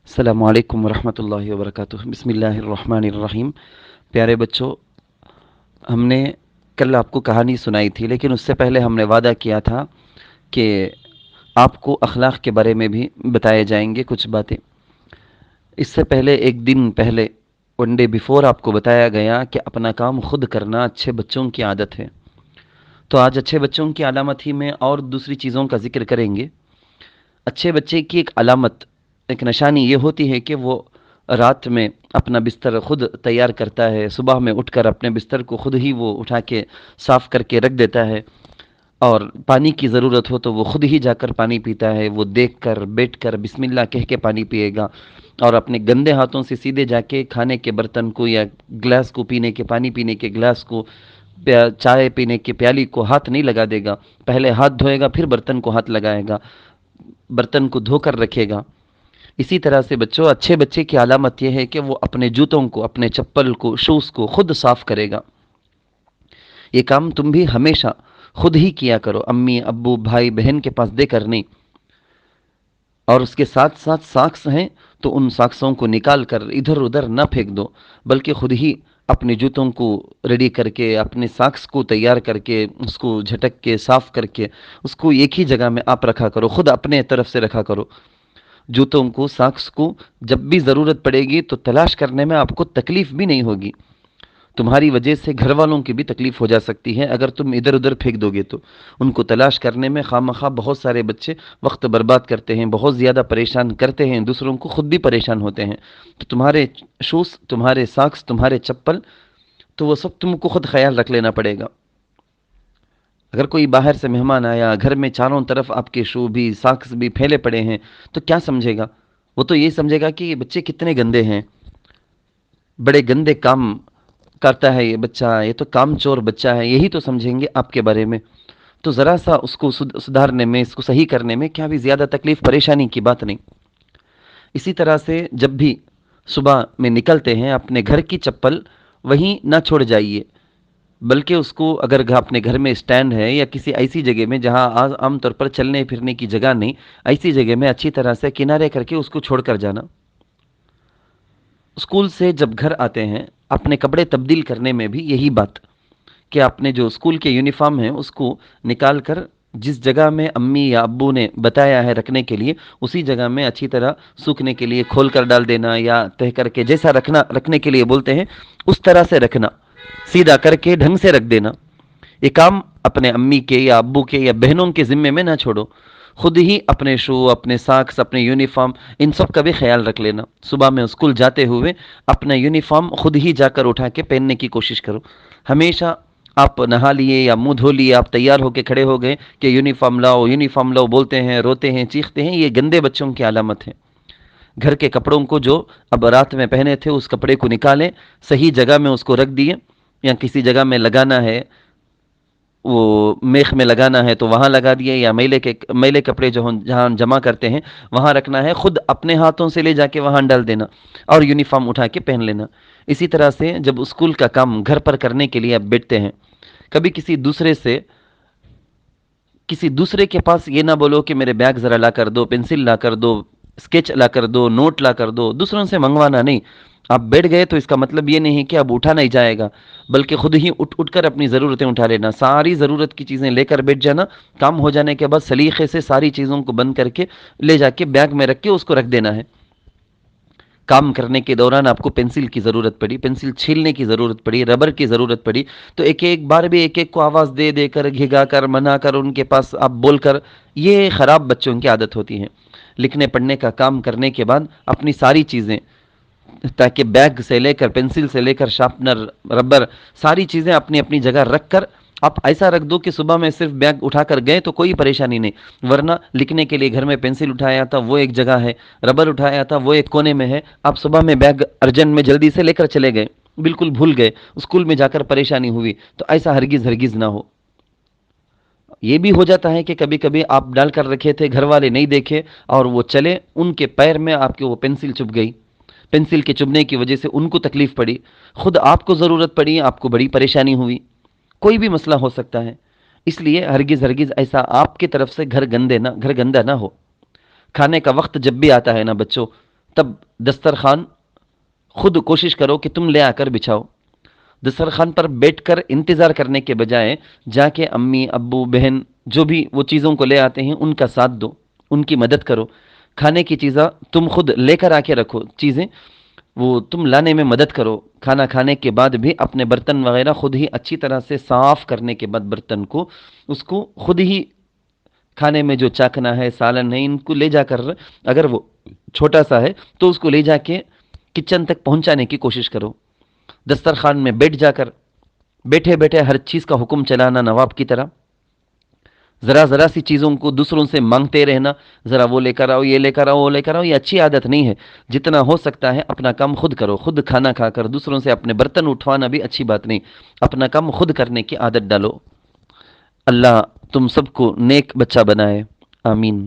السلام علیکم ورحمۃ اللہ وبرکاتہ۔ بسم اللہ الرحمن الرحیم۔ پیارے بچوں، ہم نے کل آپ کو کہانی سنائی تھی، لیکن اس سے پہلے ہم نے وعدہ کیا تھا کہ آپ کو اخلاق کے بارے میں بھی بتائے جائیں گے کچھ باتیں۔ اس سے پہلے ایک دن پہلے، ون ڈے بیفور، آپ کو بتایا گیا کہ اپنا کام خود کرنا اچھے بچوں کی عادت ہے۔ تو آج اچھے بچوں کی علامت ہی میں اور دوسری چیزوں کا ذکر کریں گے۔ اچھے بچے کی ایک علامت، ایک نشانی یہ ہوتی ہے کہ وہ رات میں اپنا بستر خود تیار کرتا ہے، صبح میں اٹھ کر اپنے بستر کو خود ہی وہ اٹھا کے صاف کر کے رکھ دیتا ہے، اور پانی کی ضرورت ہو تو وہ خود ہی جا کر پانی پیتا ہے۔ وہ دیکھ کر بیٹھ کر بسم اللہ کہہ کے پانی پیے گا، اور اپنے گندے ہاتھوں سے سیدھے جا کے کھانے کے برتن کو یا گلاس کو، پینے کے پانی پینے کے گلاس کو، چائے پینے کے پیالی کو ہاتھ نہیں لگا دے گا۔ پہلے ہاتھ دھوئے گا، پھر برتن کو ہاتھ لگائے گا، برتن کو دھو کر رکھے گا۔ اسی طرح سے بچوں، اچھے بچے کی علامت یہ ہے کہ وہ اپنے جوتوں کو، اپنے چپل کو، شوز کو خود صاف کرے گا۔ یہ کام تم بھی ہمیشہ خود ہی کیا کرو، امی ابو بھائی بہن کے پاس دے کر نہیں۔ اور اس کے ساتھ ساتھ ساکس ہیں تو ان ساکسوں کو نکال کر ادھر ادھر نہ پھینک دو، بلکہ خود ہی اپنے جوتوں کو ریڈی کر کے، اپنے ساکس کو تیار کر کے، اس کو جھٹک کے صاف کر کے، اس کو ایک ہی جگہ میں آپ رکھا کرو، خود اپنے طرف سے رکھا کرو۔ جوتوں کو، ساکس کو جب بھی ضرورت پڑے گی تو تلاش کرنے میں آپ کو تکلیف بھی نہیں ہوگی۔ تمہاری وجہ سے گھر والوں کی بھی تکلیف ہو جا سکتی ہے اگر تم ادھر ادھر پھینک دو گے تو۔ ان کو تلاش کرنے میں خواہ مخواہ بہت سارے بچے وقت برباد کرتے ہیں، بہت زیادہ پریشان کرتے ہیں دوسروں کو، خود بھی پریشان ہوتے ہیں۔ تو تمہارے شوز، تمہارے ساکس، تمہارے چپل، تو وہ سب تم کو خود خیال رکھ لینا پڑے گا۔ اگر کوئی باہر سے مہمان آیا، گھر میں چاروں طرف آپ کے شو بھی، ساکس بھی پھیلے پڑے ہیں، تو کیا سمجھے گا؟ وہ تو یہ سمجھے گا کہ یہ بچے کتنے گندے ہیں، بڑے گندے کام کرتا ہے یہ بچہ، یہ تو کام چور بچہ ہے، یہی تو سمجھیں گے آپ کے بارے میں۔ تو ذرا سا اس کو سدھارنے میں، اس کو صحیح کرنے میں کیا بھی زیادہ تکلیف پریشانی کی بات نہیں۔ اسی طرح سے جب بھی صبح میں نکلتے ہیں، اپنے گھر کی چپل وہیں نہ چھوڑ جائیے، بلکہ اس کو، اگر اپنے گھر میں اسٹینڈ ہے یا کسی ایسی جگہ میں جہاں عام طور پر چلنے پھرنے کی جگہ نہیں، ایسی جگہ میں اچھی طرح سے کنارے کر کے اس کو چھوڑ کر جانا۔ اسکول سے جب گھر آتے ہیں، اپنے کپڑے تبدیل کرنے میں بھی یہی بات، کہ آپ نے جو اسکول کے یونیفارم ہیں اس کو نکال کر جس جگہ میں امی یا ابو نے بتایا ہے رکھنے کے لیے، اسی جگہ میں اچھی طرح سوکھنے کے لیے کھول کر ڈال دینا، یا تہہ کر کے جیسا رکھنے کے لیے بولتے ہیں اس طرح سے رکھنا، سیدھا کر کے ڈھنگ سے رکھ دینا۔ یہ کام اپنے امی کے یا ابو کے یا بہنوں کے ذمے میں نہ چھوڑو، خود ہی اپنے شو، اپنے ساکس، اپنے یونیفارم، ان سب کا بھی خیال رکھ لینا۔ صبح میں اسکول جاتے ہوئے اپنا یونیفارم خود ہی جا کر اٹھا کے پہننے کی کوشش کرو۔ ہمیشہ آپ نہا لیے یا منہ دھو لیے، آپ تیار ہو کے کھڑے ہو گئے کہ یونیفارم لاؤ یونیفارم لاؤ بولتے ہیں، روتے ہیں، چیختے ہیں، یہ گندے بچوں کی علامت ہے۔ گھر کے کپڑوں کو جو اب رات میں پہنے تھے اس کپڑے کو نکالیں، صحیح جگہ میں اس کو رکھ دیے، یا کسی جگہ میں لگانا ہے، وہ میخ میں لگانا ہے تو وہاں لگا دیے، یا میلے کپڑے جو جہاں جمع کرتے ہیں وہاں رکھنا ہے، خود اپنے ہاتھوں سے لے جا کے وہاں ڈال دینا، اور یونیفارم اٹھا کے پہن لینا۔ اسی طرح سے جب اسکول کا کام گھر پر کرنے کے لیے آپ بیٹھتے ہیں، کبھی کسی دوسرے کے پاس یہ نہ بولو کہ میرے بیگ ذرا لا کر دو، پنسل لا کر دو، اسکیچ لا کر دو، نوٹ لا کر دو، دوسروں سے منگوانا نہیں۔ آپ بیٹھ گئے تو اس کا مطلب یہ نہیں کہ اب اٹھا نہیں جائے گا، بلکہ خود ہی اٹھ کر اپنی ضرورتیں اٹھا لینا، ساری ضرورت کی چیزیں لے کر بیٹھ جانا، کام ہو جانے کے بعد سلیقے سے ساری چیزوں کو بند کر کے لے جا کے بیگ میں رکھ کے اس کو رکھ دینا ہے۔ کام کرنے کے دوران آپ کو پنسل کی ضرورت پڑی، پنسل چھیلنے کی ضرورت پڑی، ربر کی ضرورت پڑی، تو ایک بار بھی ایک کو آواز دے دے کر، گھگا کر، منا کر، ان کے پاس آپ بول کر، یہ خراب بچوں کی عادت ہوتی ہے۔ لکھنے پڑھنے کا کام کرنے کے بعد اپنی ساری چیزیں، تاکہ بیگ سے لے کر، پنسل سے لے کر، شارپنر، ربر، ساری چیزیں اپنی اپنی جگہ رکھ کر آپ ایسا رکھ دو کہ صبح میں صرف بیگ اٹھا کر گئے تو کوئی پریشانی نہیں، ورنہ لکھنے کے لیے گھر میں پنسل اٹھایا تھا وہ ایک جگہ ہے، ربر اٹھایا تھا وہ ایک کونے میں ہے، آپ صبح میں بیگ ارجنٹ میں جلدی سے لے کر چلے گئے، بالکل بھول گئے، اسکول میں جا کر پریشانی ہوئی، تو ایسا ہرگز ہرگز نہ ہو۔ یہ بھی ہو جاتا ہے کہ کبھی کبھی آپ ڈال کر رکھے تھے، گھر والے نہیں دیکھے اور وہ چلے، ان کے پیر میں آپ کے وہ پنسل چبھ گئی، پنسل کے چبھنے کی وجہ سے ان کو تکلیف پڑی، خود آپ کو ضرورت پڑی، آپ کو بڑی پریشانی ہوئی، کوئی بھی مسئلہ ہو سکتا ہے۔ اس لیے ہرگز ہرگز ایسا آپ کی طرف سے گھر گندا نہ ہو۔ کھانے کا وقت جب بھی آتا ہے نا بچوں، تب دسترخوان خود کوشش کرو کہ تم لے آ کر بچھاؤ. دسترخوان پر بیٹھ کر انتظار کرنے کے بجائے جا کے امی ابو بہن جو بھی وہ چیزوں کو لے آتے ہیں ان کا ساتھ دو، ان کی مدد کرو. کھانے کی چیزیں تم خود لے کر آ کے رکھو، چیزیں وہ تم لانے میں مدد کرو. کھانا کھانے کے بعد بھی اپنے برتن وغیرہ خود ہی اچھی طرح سے صاف کرنے کے بعد برتن کو اس کو خود ہی کھانے میں جو چاکنا ہے سالن ہے ان کو لے جا کر، اگر وہ چھوٹا سا ہے تو اس کو لے جا کے کچن تک پہنچانے کی کوشش کرو. دسترخوان میں بیٹھ جا کر بیٹھے بیٹھے ہر چیز کا حکم چلانا نواب کی طرح، ذرا ذرا سی چیزوں کو دوسروں سے مانگتے رہنا، ذرا وہ لے کر آؤ یہ لے کر آؤ وہ لے کر آؤ، یہ اچھی عادت نہیں ہے. جتنا ہو سکتا ہے اپنا کام خود کرو. خود کھانا کھا کر دوسروں سے اپنے برتن اٹھوانا بھی اچھی بات نہیں. اپنا کام خود کرنے کی عادت ڈالو. اللہ تم سب کو نیک بچہ بنائے. آمین.